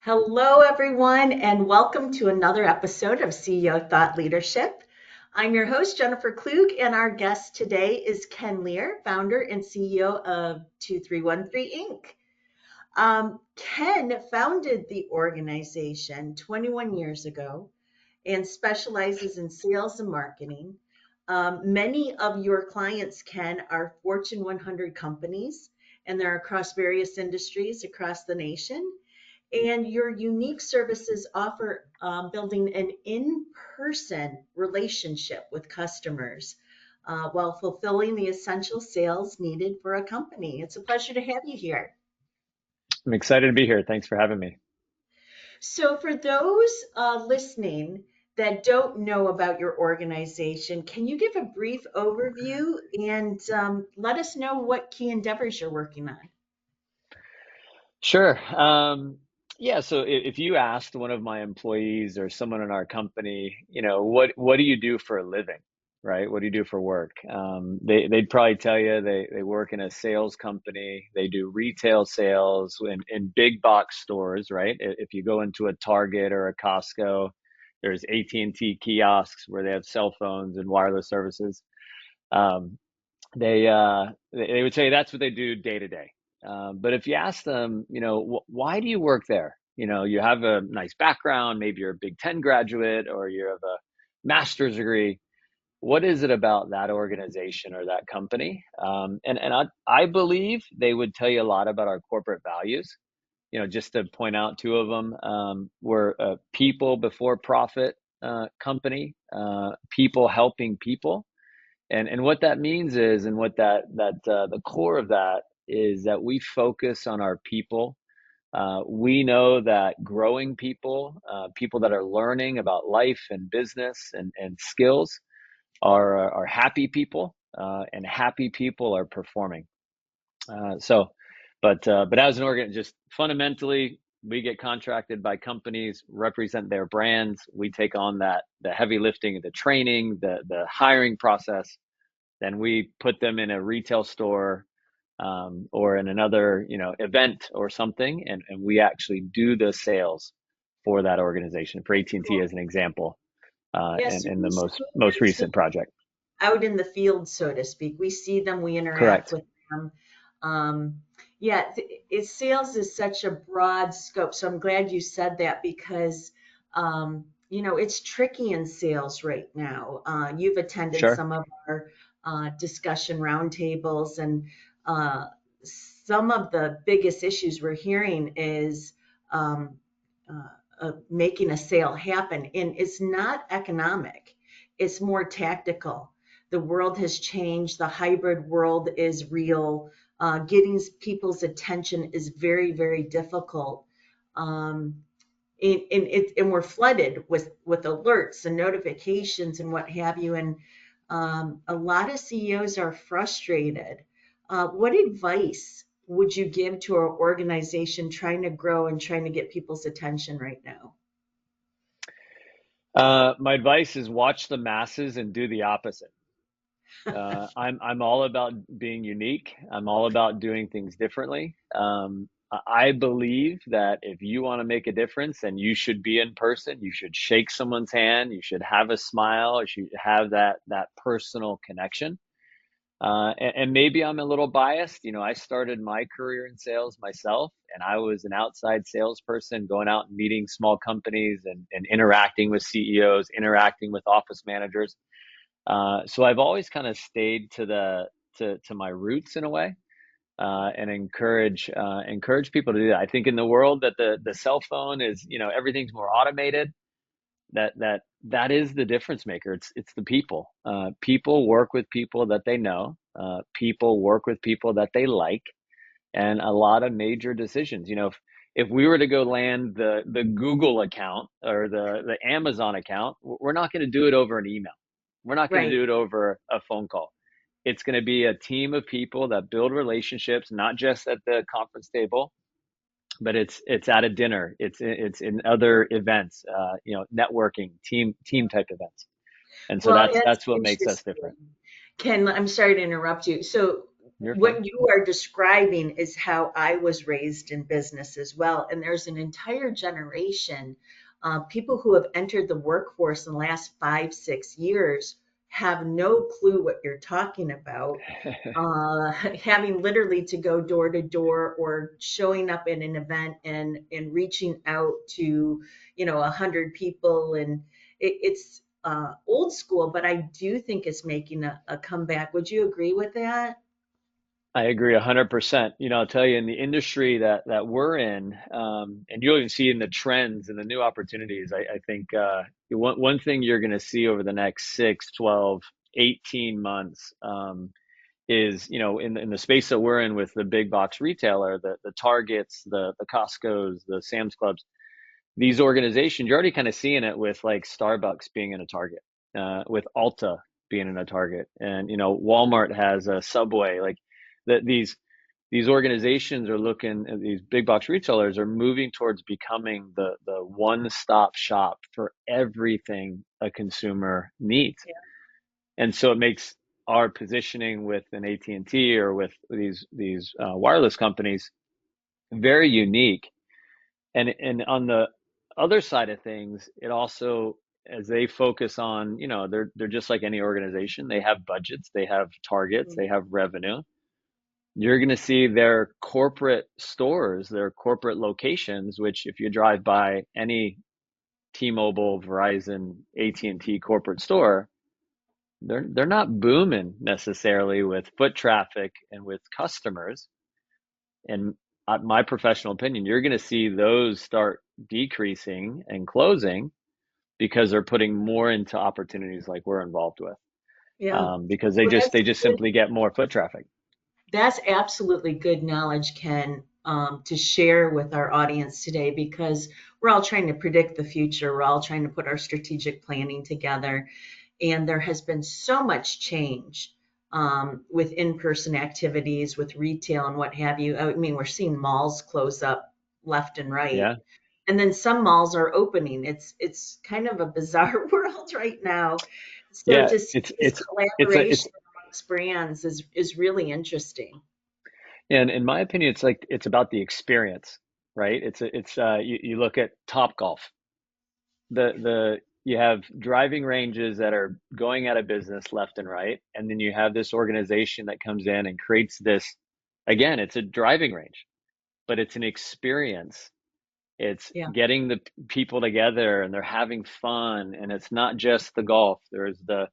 Hello, everyone, and welcome to another episode of CEO Thought Leadership. I'm your host, Jennifer Kluge, and our guest today is Ken Lear, founder and CEO of 2313 Inc. Ken founded the organization 21 years ago and specializes in sales and marketing. Many of your clients, Ken, are Fortune 100 companies, and they're across various industries across the nation. And your unique services offer building an in-person relationship with customers while fulfilling the essential sales needed for a company. It's a pleasure to have you here. I'm excited to be here. Thanks for having me. So, for those listening that don't know about your organization, can you give a brief overview and let us know what key endeavors you're working on? Sure. Yeah, so if you asked one of my employees or someone in our company, what do you do for a living, right? What do you do for work? They'd probably tell you they work in a sales company. They do retail sales in big box stores, right? If you go into a Target or a Costco, there's AT&T kiosks where they have cell phones and wireless services. Um, they would say that's what they do day to day. But if you ask them, why do you work there? You have a nice background, maybe you're a Big Ten graduate or you have a master's degree. What is it about that organization or that company? And I believe they would tell you a lot about our corporate values. Just to point out two of them, we're a people before profit company, people helping people. And what that means is, and what the core of that is that we focus on our people. We know that growing people, people that are learning about life and business and skills, are happy people, and happy people are performing. But as an organ, just fundamentally, we get contracted by companies, represent their brands. We take on the heavy lifting of the training, the hiring process. Then we put them in a retail store, or in another event or something, and we actually do the sales for that organization. For AT&T as an example, Yes, in we the see most your team recent project. out in the field, so to speak. We see them, we interact Correct. with them. Yeah, sales is such a broad scope. So I'm glad you said that because, it's tricky in sales right now. You've attended Sure. some of our discussion roundtables, and some of the biggest issues we're hearing is um, making a sale happen. And it's not economic, it's more tactical. The world has changed, the hybrid world is real. Getting people's attention is very, very difficult. Um, and we're flooded with alerts and notifications and what have you. And a lot of CEOs are frustrated. What advice would you give to our organization trying to grow and trying to get people's attention right now? My advice is watch the masses and do the opposite. I'm all about being unique. I'm all about doing things differently. I believe that if you want to make a difference, then you should be in person. You should shake someone's hand. You should have a smile. You should have that personal connection. And maybe I'm a little biased. I started my career in sales myself, and I was an outside salesperson going out and meeting small companies and interacting with CEOs, interacting with office managers. So I've always kind of stayed to my roots in a way, and encourage people to do that. I think in the world that the cell phone is, everything's more automated. That is the difference maker. It's the people. People work with people that they know. People work with people that they like, and a lot of major decisions. If we were to go land the Google account or the Amazon account, we're not going to do it over an email. We're not going to Right. do it over a phone call. It's going to be a team of people that build relationships, not just at the conference table, but it's at a dinner. It's in other events, networking, team type events. And so Well, that's that's that's what makes us interesting. different. Ken, I'm sorry to interrupt you. So You're fine. what you are describing is how I was raised in business as well. And there's an entire generation, people who have entered the workforce in the last 5, 6 years have no clue what you're talking about. Having literally to go door to door or showing up in an event and reaching out to, 100 people. And it's old school, but I do think it's making a comeback. Would you agree with that? I agree 100%. I'll tell you in the industry that we're in, and you'll even see in the trends and the new opportunities, I think one thing you're going to see over the next 6, 12, 18 months is, in the space that we're in with the big box retailer, the Targets, the Costcos, the Sam's Clubs, these organizations, you're already kind of seeing it with like Starbucks being in a Target, with Ulta being in a Target, and Walmart has a Subway. Like that, these organizations are looking at these big box retailers are moving towards becoming the one stop shop for everything a consumer needs, Yeah. and so it makes our positioning with an AT&T or with these wireless companies very unique. And on the other side of things, it also, as they focus on, they're just like any organization. They have budgets, they have targets, Mhm. they have revenue. You're going to see their corporate stores, their corporate locations, which if you drive by any T-Mobile, Verizon, AT&T corporate store, they're not booming necessarily with foot traffic and with customers. And my professional opinion, you're going to see those start decreasing and closing because they're putting more into opportunities like we're involved with, Yeah. because Well, they just simply get more foot traffic. that's absolutely good knowledge, Ken, to share with our audience today because we're all trying to predict the future. We're all trying to put our strategic planning together. And there has been so much change with in-person activities, with retail and what have you. I mean, we're seeing malls close up left and right. Yeah, And then some malls are opening. It's kind of a bizarre world right now. So yeah. to see this It's collaboration amongst brands is really interesting. and in my opinion, it's about the experience, right? You look at Top Golf, the you have driving ranges that are going out of business left and right, and then you have this organization that comes in and creates this. Again, it's a driving range, but it's an experience. It's Yeah. getting the people together and they're having fun, and it's not just the golf. There's the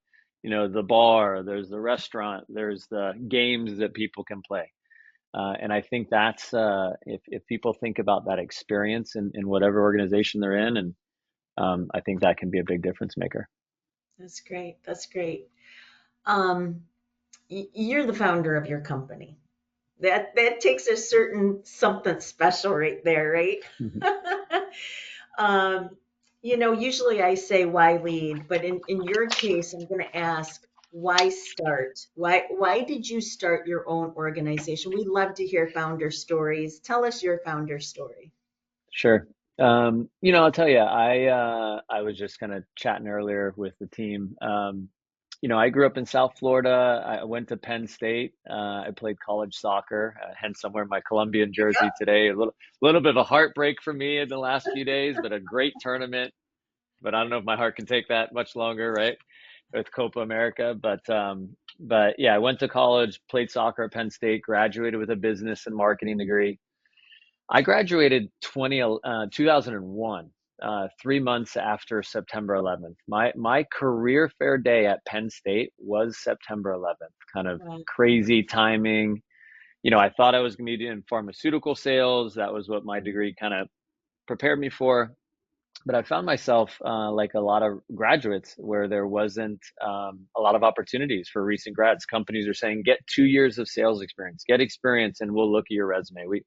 bar, there's the restaurant, there's the games that people can play. And I think that's if people think about that experience in whatever organization they're in, and I think that can be a big difference maker. That's great. That's great. Um, you're the founder of your company. That takes a certain something special right there, right? um, usually I say why lead, but in your case, I'm going to ask why start? Why did you start your own organization? We love to hear founder stories. Tell us your founder story. Sure. I'll tell you, I was just kind of chatting earlier with the team. I grew up in South Florida. I went to Penn State. I played college soccer, hence I'm wearing my Colombian jersey today. A little bit of a heartbreak for me in the last few days, but a great tournament. But I don't know if my heart can take that much longer, right? With Copa America. But yeah, I went to college, played soccer at Penn State, graduated with a business and marketing degree. I graduated 2001, 3 months after September 11th. My career fair day at Penn State was September 11th. Kind of Wow. crazy timing. I thought I was going to be doing pharmaceutical sales. That was what my degree kind of prepared me for. But I found myself, like a lot of graduates, where there wasn't a lot of opportunities for recent grads. Companies are saying, get 2 years of sales experience, get experience, and we'll look at your resume.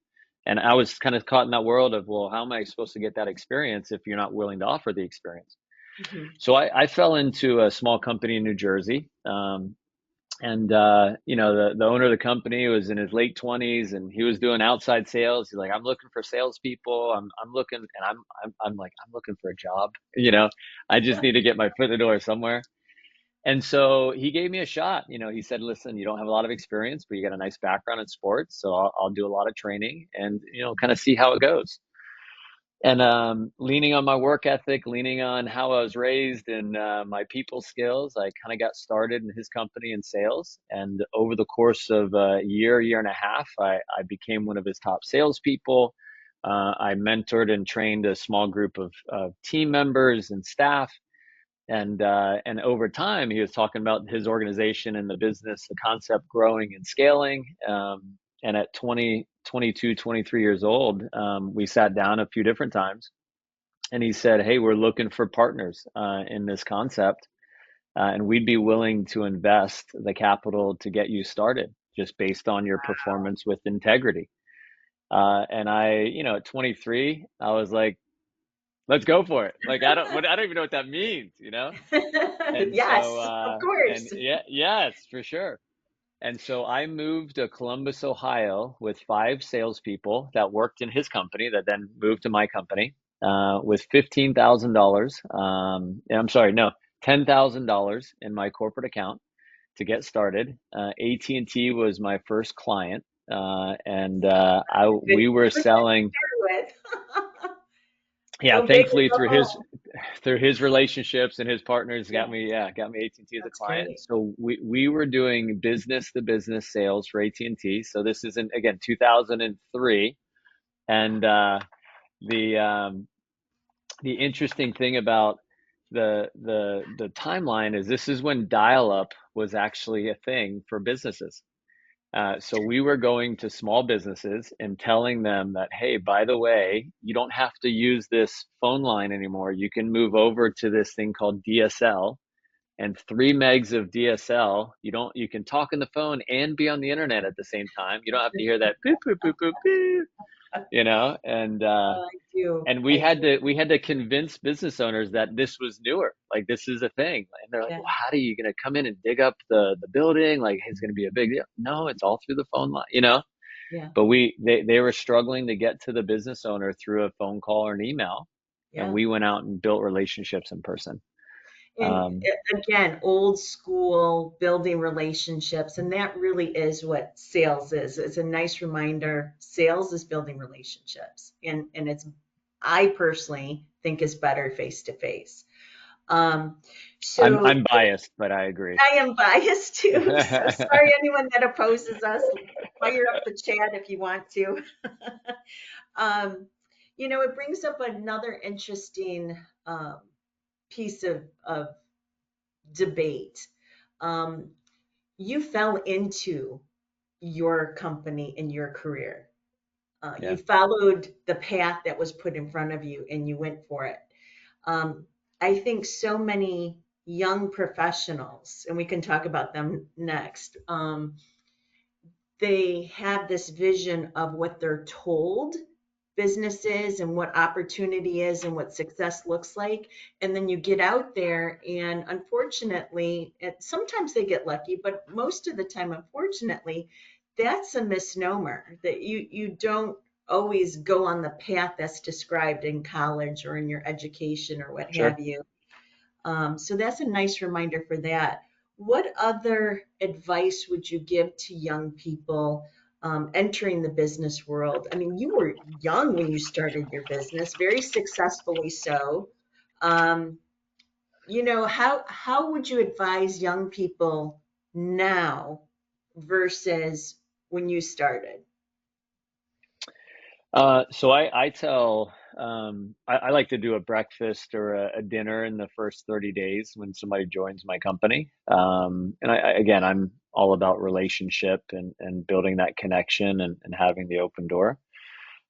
And I was kind of caught in that world of, well, how am I supposed to get that experience if you're not willing to offer the experience? Mhm. So I fell into a small company in New Jersey. And the owner of the company was in his late 20s, and he was doing outside sales. He's like, I'm looking for salespeople. I'm looking, and I'm like, I'm looking for a job. I just need to get my foot in the door somewhere. And so he gave me a shot. He said, listen, you don't have a lot of experience, but you got a nice background in sports. So I'll do a lot of training and, kind of see how it goes. And leaning on my work ethic, leaning on how I was raised and my people skills, I kind of got started in his company in sales. And over the course of a year and a half, I became one of his top salespeople. I mentored and trained a small group of team members and staff. And over time, he was talking about his organization and the business, the concept growing and scaling. And at 20, 22, 23 years old, we sat down a few different times and he said, hey, we're looking for partners in this concept. And we'd be willing to invest the capital to get you started just based on your performance with integrity. And at 23, I was like, let's go for it. Like, I don't even know what that means. And so, Yes, of and course. yeah, yes, for sure. And so I moved to Columbus, Ohio with 5 salespeople that worked in his company that then moved to my company with $15,000. I'm sorry, no, $10,000 in my corporate account to get started. AT&T was my first client. And we were Good one to selling, start with. yeah, Go big or thankfully go home. through his relationships and his partners Yeah, got me AT&T as a that's client. great. So we were doing business to business sales for AT&T. So this is in, again, 2003. And the the interesting thing about the timeline is this is when dial up was actually a thing for businesses. So we were going to small businesses and telling them that, hey, by the way, you don't have to use this phone line anymore. You can move over to this thing called DSL, and 3 megs of DSL. You can talk on the phone and be on the internet at the same time. You don't have to hear that boop boop boop boop boop, and I do. and we I had do. to convince business owners that this was newer, like this is a thing. And they're like, Yeah, well, how are you going to come in and dig up the building, like it's going to be a big deal? No, it's all through the phone line. yeah, But they were struggling to get to the business owner through a phone call or an email, and yeah. we went out and built relationships in person. And um, again, old school building relationships, and that really is what sales is. It's a nice reminder. Sales is building relationships, and it's I personally think is better face to face. Um, so I'm biased, but I agree. I am biased too. So sorry, anyone that opposes us, fire up the chat if you want to. um, it brings up another interesting piece of debate. Um, you fell into your company and your career. You Yeah. followed the path that was put in front of you and you went for it. Um, I think so many young professionals, and we can talk about them next, they have this vision of what they're told business is and what opportunity is and what success looks like. And then you get out there, and unfortunately, sometimes they get lucky, but most of the time, unfortunately, that's a misnomer that you don't always go on the path that's described in college or in your education or what Sure. have you. So that's a nice reminder for that. What other advice would you give to young people entering the business world? I mean, you were young when you started your business, very successfully so. Um, how would you advise young people now versus when you started? So I tell, I like to do a breakfast or a dinner in the first 30 days when somebody joins my company. And again, I'm all about relationship and building that connection and having the open door.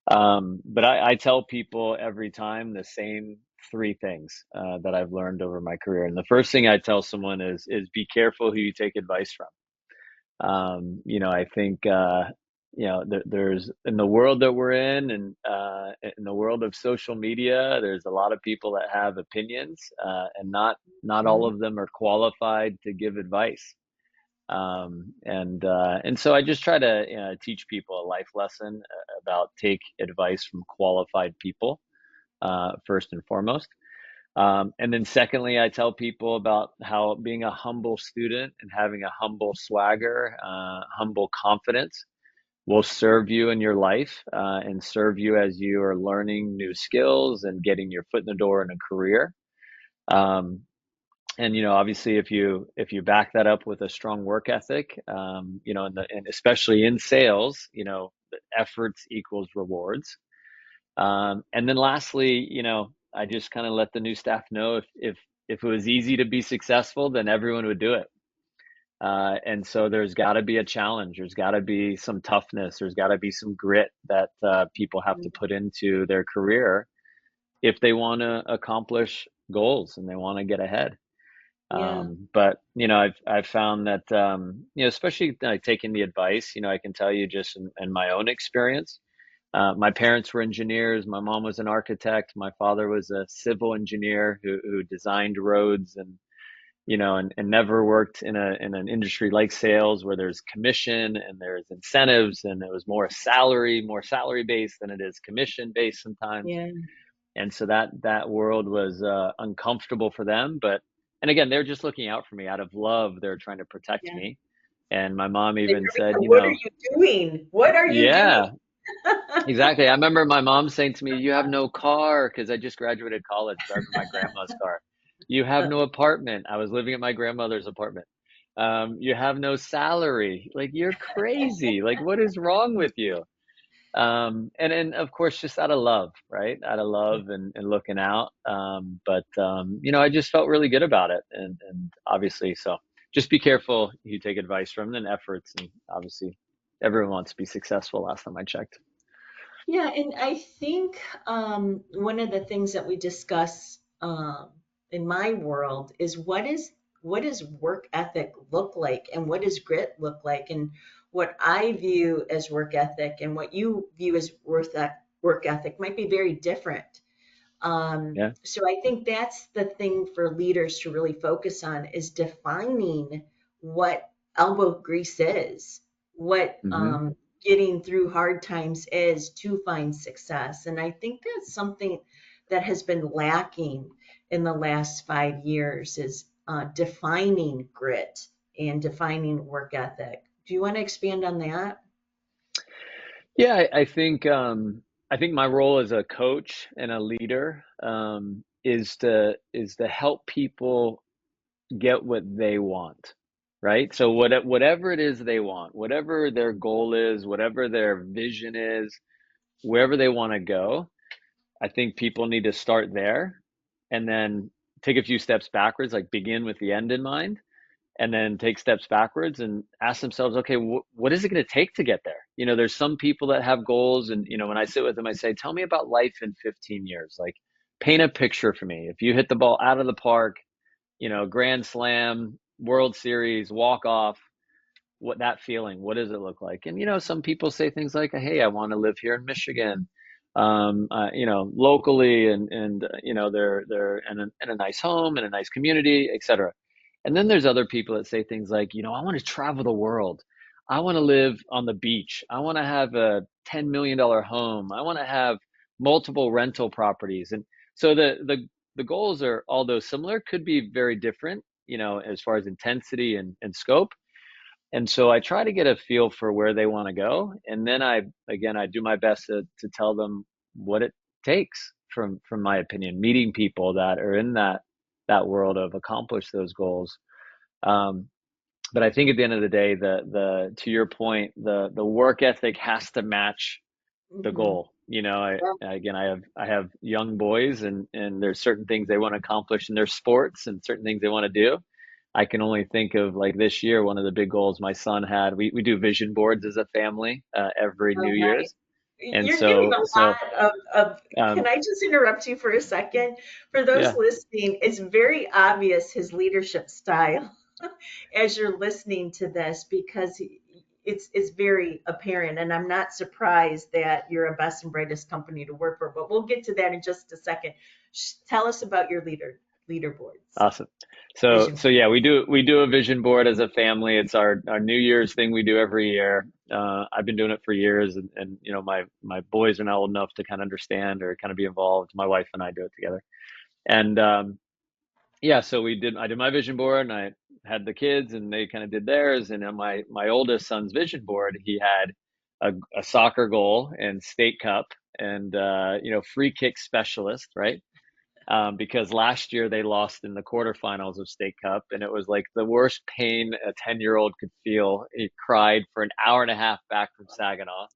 But I tell people every time the same 3 things that I've learned over my career. And the first thing I tell someone is be careful who you take advice from. I think there's in the world that we're in, and in the world of social media, there's a lot of people that have opinions, and not all Mhm. of them are qualified to give advice. And so I just try to teach people a life lesson about take advice from qualified people first and foremost. And then secondly, I tell people about how being a humble student and having a humble swagger, humble confidence will serve you in your life, and serve you as you are learning new skills and getting your foot in the door in a career. Um, and obviously, if you back that up with a strong work ethic, and especially in sales, efforts equals rewards. And then lastly, I just kind of let the new staff know if it was easy to be successful, then everyone would do it. And so there's got to be a challenge. There's got to be some toughness. There's got to be some grit that people have to put into their career if they want to accomplish goals and they want to get ahead. Yeah. But I've found that especially taking the advice, I can tell you just in my own experience. My parents were engineers. My mom was an architect. My father was a civil engineer who designed roads, and never worked in an industry like sales where there's commission and there's incentives, and it was more salary based than it is commission based sometimes. Yeah. And so that world was uncomfortable for them. And again, they're just looking out for me out of love. They're trying to protect Yeah. me. And my mom They even probably said, said, what are you doing? What are you doing? yeah, exactly. I remember my mom saying to me, "You have no car," because I just graduated college driving my grandma's car. "You have no apartment." I was living at my grandmother's apartment. "You have no salary." Like, you're crazy. Like, what is wrong with you? And of course, just out of love, right? Out of love and looking out. I just felt really good about it. And obviously, so just be careful who you take advice from and efforts. And obviously, everyone wants to be successful last time I checked. Yeah, and I think one of the things that we discuss in my world is what does work ethic look like, and what does grit look like, and what I view as work ethic and what you view as work ethic might be very different. Yeah. So I think that's the thing for leaders to really focus on is defining what elbow grease is, what Hmm. getting through hard times is to find success. And I think that's something that has been lacking in the last 5 years is defining grit and defining work ethic. Do you want to expand on that? Yeah, I think my role as a coach and a leader is to help people get what they want, right? So whatever it is they want, whatever their goal is, whatever their vision is, wherever they want to go, I think people need to start there and then take a few steps backwards, like begin with the end in mind, and then take steps backwards and ask themselves, okay, what is it going to take to get there? There's some people that have goals, and when I sit with them, I say, tell me about life in 15 years. Like, paint a picture for me. If you hit the ball out of the park, grand slam, World Series, walk off, what does it look like? And some people say things like, hey, I want to live here in Michigan, locally, and they're in a nice home, in a nice community, etc. And then there's other people that say things like, I want to travel the world, I want to live on the beach, I want to have a $10 million home, I want to have multiple rental properties. And so the goals are, although similar, could be very different, as far as intensity and scope. And so I try to get a feel for where they want to go. And then I do my best to tell them what it takes from my opinion, meeting people that are in that world of accomplish those goals. Um, but I think at the end of the day, the to your point, the work ethic has to match the Hmm. goal. Again, I have young boys, and there's certain things they want to accomplish in their sports and certain things they want to do. I can only think of, like, this year, one of the big goals my son had. We do vision boards as a family every Oh, New nice. Year's, and You're giving a so can um, I just interrupt you for a second? For those yeah, listening, it's very obvious his leadership style as you're listening to this because it's very apparent, and I'm not surprised that you're a best and brightest company to work for, but we'll get to that in just a second. Tell us about your leaderboards, awesome. So vision so board. yeah, we do a vision board as a family. It's our New Year's thing we do every year. I've been doing it for years, and my boys are now old enough to kind of understand or kind of be involved. My wife and I do it together. And yeah, so I did my vision board, and I had the kids, and they kind of did theirs. And on my oldest son's vision board, he had a soccer goal and state cup and free kick specialist, right? Because last year they lost in the quarterfinals of state cup, and it was like the worst pain a 10-year-old could feel. He cried for an hour and a half back from Saginaw.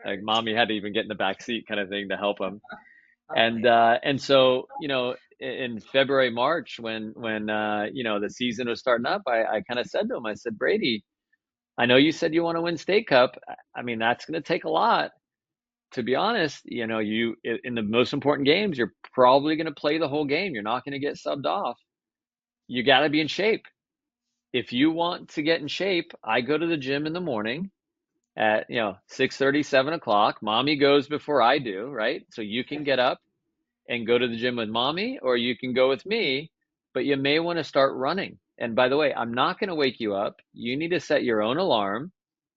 Like mommy had to even get in the back seat kind of thing to help him. Oh my And so, in February, March, when the season was starting up, I kind of said to him, I said, Brady, I know you said you want to win state cup. I mean, that's going to take a lot. To be honest, you in the most important games, you're probably going to play the whole game. You're not going to get subbed off. You got to be in shape. If you want to get in shape, I go to the gym in the morning at 6:30, 7 o'clock. Mommy goes before I do, right? So you can get up and go to the gym with mommy, or you can go with me, but you may want to start running. And by the way, I'm not going to wake you up. You need to set your own alarm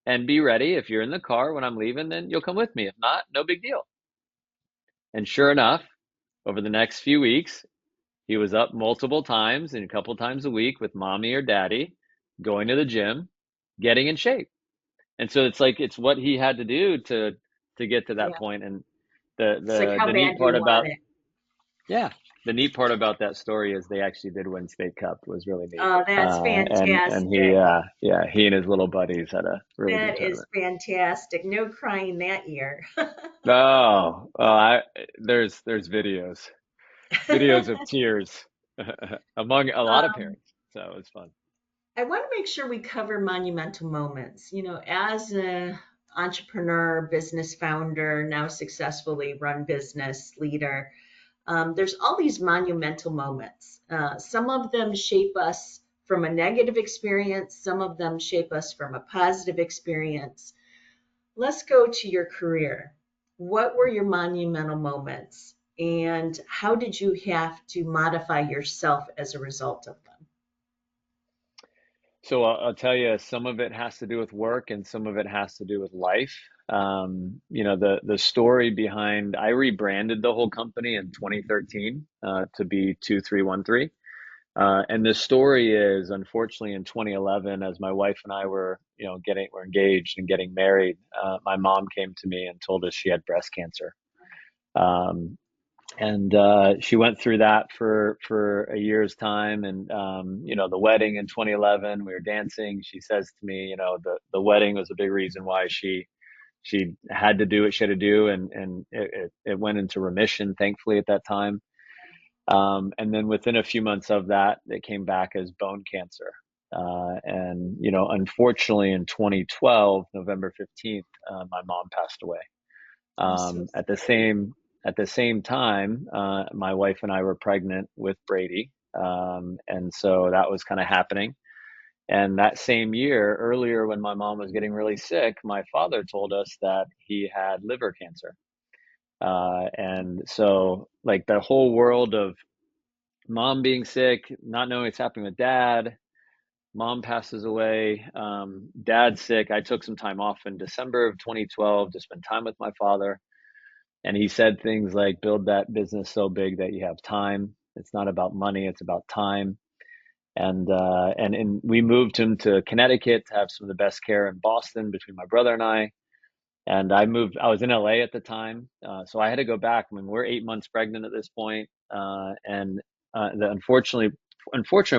and be ready. If you're in the car when I'm leaving, then you'll come with me. If not, no big deal. And sure enough, over the next few weeks, he was up multiple times and a couple times a week with mommy or daddy, going to the gym, getting in shape. And so it's like it's what he had to do to get to that Yeah. point. And the It's like the how the bad neat do you part want about it? yeah, the neat part about that story is they actually did win state cup. It was really neat. Oh, that's And he fantastic. he and his little buddies had a really good That is tournament. fantastic. No crying that year. There's videos of tears among a lot of Um, parents. So it was fun. I want to make sure we cover monumental moments. As an entrepreneur, business founder, now successfully run business leader, there's all these monumental moments. Some of them shape us from a negative experience, some of them shape us from a positive experience. Let's go to your career. What were your monumental moments, and how did you have to modify yourself as a result of them? So I'll tell you, some of it has to do with work and some of it has to do with life. The story behind I rebranded the whole company in 2013 to be 2313. And the story is, unfortunately, in 2011, as my wife and I were, we're engaged and getting married, my mom came to me and told us she had breast cancer. Um, and she went through that for a year's time. And the wedding in 2011, we were dancing. She says to me, the wedding was a big reason why she had to do what she had to do, and it went into remission, thankfully, at that time. And then within a few months of that, it came back as bone cancer. And unfortunately, in 2012, November 15th, my mom passed away. I'm so At the sorry. same time, my wife and I were pregnant with Brady, and so that was kind of happening. And that same year, earlier when my mom was getting really sick, my father told us that he had liver cancer. And so, like the whole world of mom being sick, not knowing what's happening with dad, mom passes away, dad's sick. I took some time off in December of 2012 to spend time with my father. And he said things like, build that business so big that you have time. It's not about money, it's about time. And we moved him to Connecticut to have some of the best care in Boston between my brother and I. And I was in LA at the time. So I had to go back. I mean, we're 8 months pregnant at this point. And the unfortunate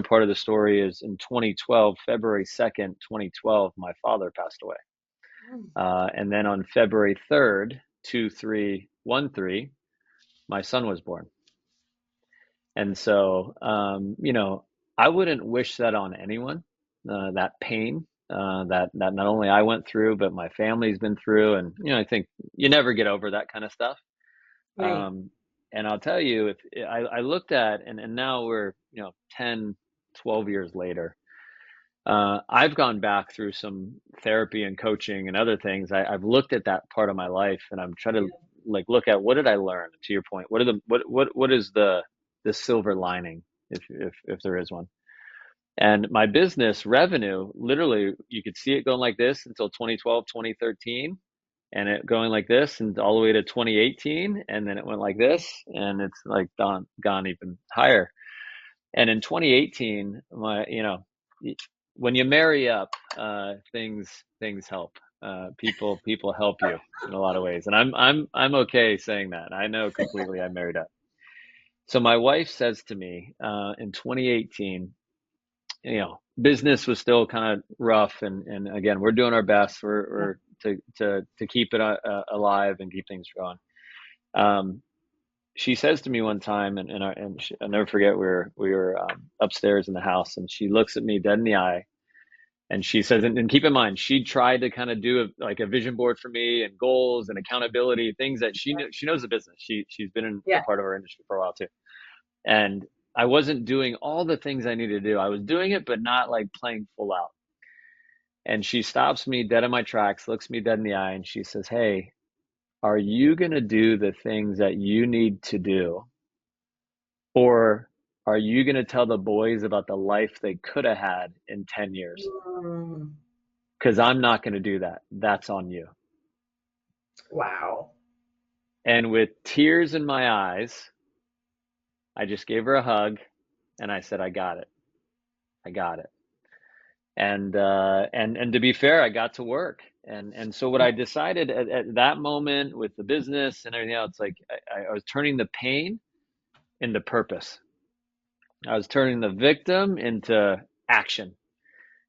part of the story is in 2012, February 2nd, 2012, my father passed away. Mm. And then on February 3rd, 2313, my son was born. And so, I wouldn't wish that on anyone, that pain, that not only I went through, but my family's been through. And, I think you never get over that kind of stuff. Right. And I'll tell you, if I looked at, and now we're, 10, 12 years later, I've gone back through some therapy and coaching and other things. I've looked at that part of my life, and I'm trying to Yeah. like look at what did I learn. To your point, what is the silver lining, if there is one. And my business revenue, literally, you could see it going like this until 2012, 2013. and it going like this and all the way to 2018, and then it went like this, and it's like gone even higher. And in 2018, when you marry up, things help. People help you in a lot of ways, and I'm okay saying that. I know completely I married up. So my wife says to me in 2018, business was still kind of rough, and again, we're doing our best. We're to keep it alive and keep things going. Um, she says to me one time, I'll never forget, we were upstairs in the house, and she looks at me dead in the eye, and she says, and keep in mind, she tried to kind of do like a vision board for me and goals and accountability, things that she knows the business. She's been in a Yeah. part of our industry for a while too, and I wasn't doing all the things I needed to do. I was doing it, but not like playing full out. And she stops me dead in my tracks, looks me dead in the eye, and she says, "Hey, are you going to do the things that you need to do? Or are you going to tell the boys about the life they could have had in 10 years? Mm, Because I'm not going to do that. That's on you." wow. And with tears in my eyes, I just gave her a hug and I said, "I got it. I got it." And to be fair, I got to work. And so what I decided at that moment with the business and everything else, like I was turning the pain into purpose. I was turning the victim into action.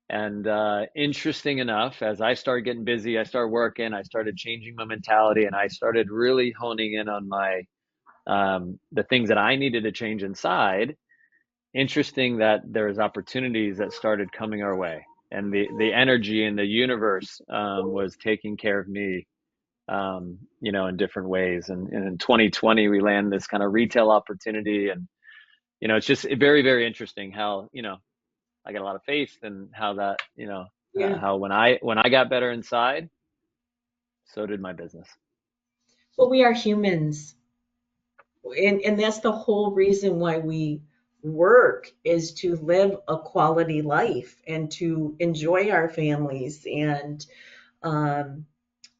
And interesting enough, as I started getting busy, I started working, I started changing my mentality, and I started really honing in on my the things that I needed to change inside. Interesting that there was opportunities that started coming our way, and the energy in the universe was taking care of me, in different ways. And in 2020, we landed this kind of retail opportunity, and it's just very, very interesting how I got a lot of faith in how that, Yeah. how when I got better inside, so did my business. Well, we are humans. And that's the whole reason why we work is to live a quality life and to enjoy our families and um,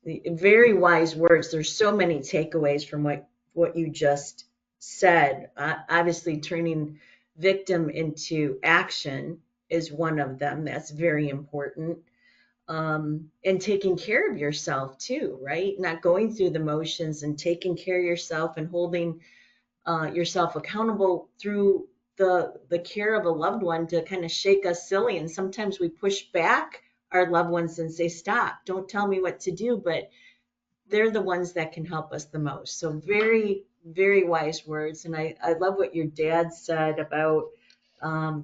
very wise words. There's so many takeaways from what you just said. Obviously, turning victim into action is one of them. That's very important. And taking care of yourself too, right? Not going through the motions and taking care of yourself and holding yourself accountable through the care of a loved one to kind of shake us silly. And sometimes we push back our loved ones and say, "Stop! Don't tell me what to do." But they're the ones that can help us the most. So very, very wise words. And I love what your dad said about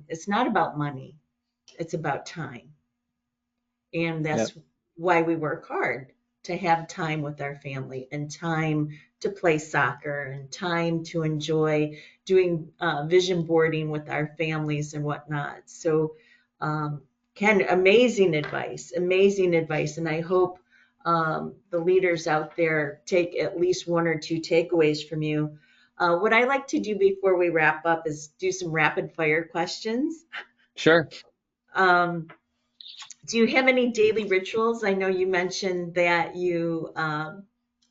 it's not about money, it's about time. And Yep. that's why we work hard to have time with our family and time to play soccer and time to enjoy doing vision boarding with our families and whatnot. So, um, Ken, amazing advice. And I hope the leaders out there take at least one or two takeaways from you. What I like to do before we wrap up is do some rapid fire questions. Sure. Um, do you have any daily rituals? I know you mentioned that you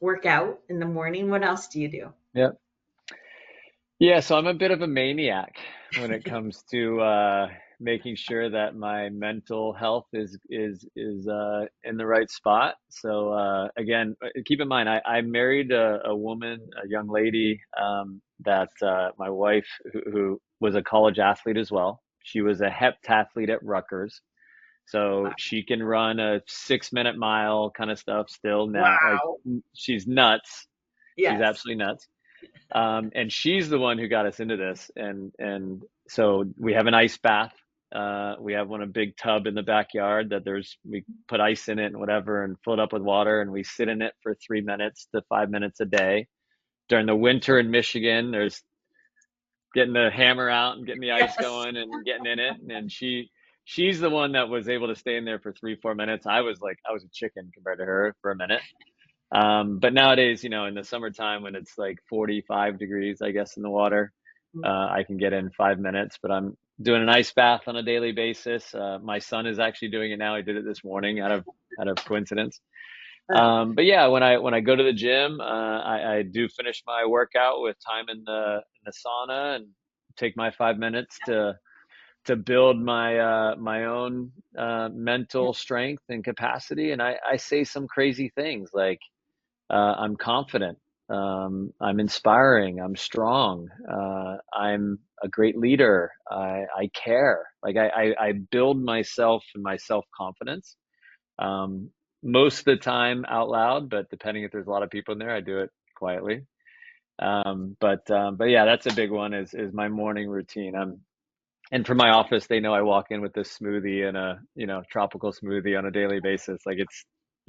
work out in the morning. What else do you do? Yep. Yeah, so I'm a bit of a maniac when it comes to making sure that my mental health is in the right spot. So again, keep in mind, I married a woman, a young lady, that my wife, who was a college athlete as well. She was a heptathlete at Rutgers, so she can run a 6 minute mile kind of stuff still now. Like, Wow. she's nuts. She's Yes. absolutely nuts. And she's the one who got us into this. And so we have an ice bath. We have a big tub in the backyard that we put ice in it and whatever and fill it up with water, and we sit in it for 3 minutes to 5 minutes a day. During the winter in Michigan, there's getting the hammer out and getting the ice Yes. going and getting in it. And she's the one that was able to stay in there for 3, 4 minutes. I was a chicken compared to her for a minute. But nowadays, in the summertime when it's like 45 degrees, I guess, in the water, I can get in 5 minutes. But I'm doing an ice bath on a daily basis. My son is actually doing it now. He did it this morning out of coincidence. But yeah, when I go to the gym, I do finish my workout with time in the sauna and take my 5 minutes to build my own Yeah, mental strength and capacity. And I say some crazy things like I'm confident, I'm inspiring, I'm strong, I'm a great leader, I care. Like I build myself and my self-confidence. Um, Most of the time out loud, but depending if there's a lot of people in there, I do it quietly. But yeah, that's a big one is my morning routine. And for my office, they know I walk in with this smoothie and a tropical smoothie on a daily basis. Like it's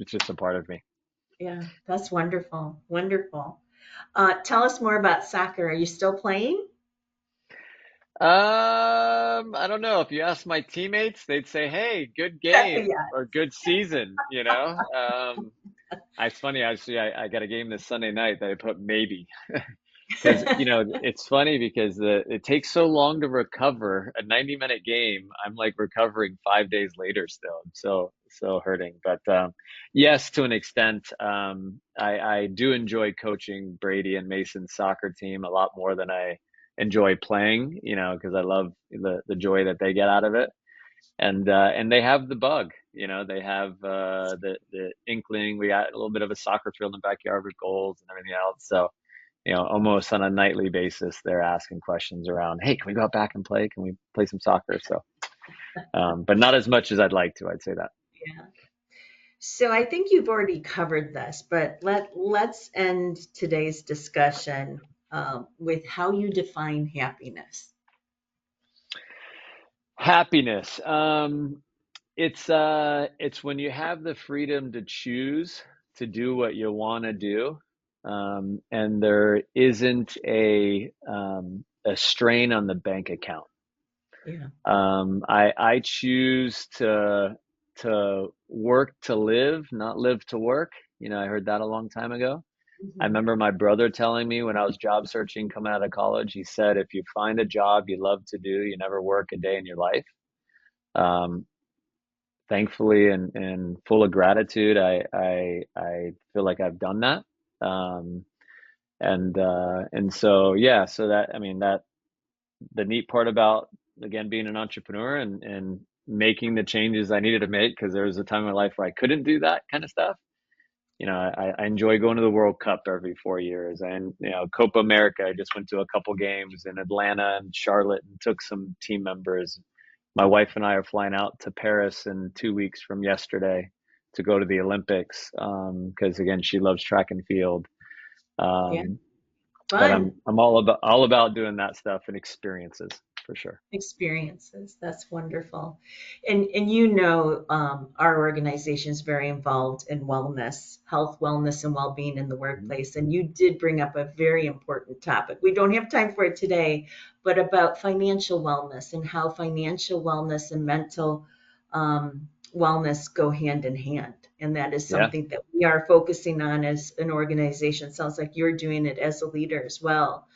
just a part of me. yeah, that's wonderful. Wonderful. Tell us more about soccer. Are you still playing? I don't know. If you ask my teammates, they'd say, "Hey, good game Yeah. or good season," you know. It's funny actually. I got a game this Sunday night that I put maybe. Because it's funny because it takes so long to recover a 90-minute game. I'm like recovering 5 days later still. I'm so hurting. But yes, to an extent, I do enjoy coaching Brady and Mason's soccer team a lot more than I enjoy playing. Because I love the joy that they get out of it. And they have the bug. They have the inkling. We got a little bit of a soccer field in the backyard with goals and everything else. So almost on a nightly basis, they're asking questions around, hey, can we go out back and play? Can we play some soccer? So, but not as much as I'd like to, I'd say that. Yeah. So I think you've already covered this, but let's end today's discussion with how you define happiness. Happiness. It's when you have the freedom to choose to do what you want to do, and there isn't a strain on the bank account. Yeah. I choose to work to live, not live to work. I heard that a long time ago. I Mhm. remember my brother telling me when I was job searching coming out of college, he said, if you find a job you love to do, you never work a day in your life. Um, Thankfully and full of gratitude, I feel like I've done that. Um, and so yeah, so that I mean that the neat part about again being an entrepreneur and making the changes I needed to make because there was a time in my life where I couldn't do that kind of stuff. I enjoy going to the World Cup every 4 years, and Copa America. I just went to a couple games in Atlanta and Charlotte and took some team members. My wife and I are flying out to Paris in 2 weeks from yesterday to go to the Olympics because again she loves track and field. Yeah. Um, but Fun. I'm all about doing that stuff and experiences for sure. Experiences. That's wonderful. And our organization is very involved in wellness, health, wellness, and well-being in the Mhm. workplace. And you did bring up a very important topic. We don't have time for it today, but about financial wellness and how financial wellness and mental wellness go hand in hand. And that is Yeah. something that we are focusing on as an organization. Sounds like you're doing it as a leader as well.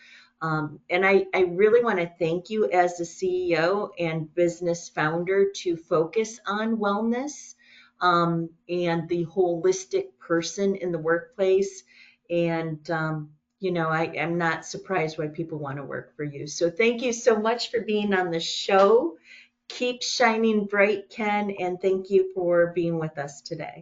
And I really want to thank you as the CEO and business founder to focus on wellness and the holistic person in the workplace. And, I am not surprised why people want to work for you. So thank you so much for being on the show. Keep shining bright, Ken, and thank you for being with us today.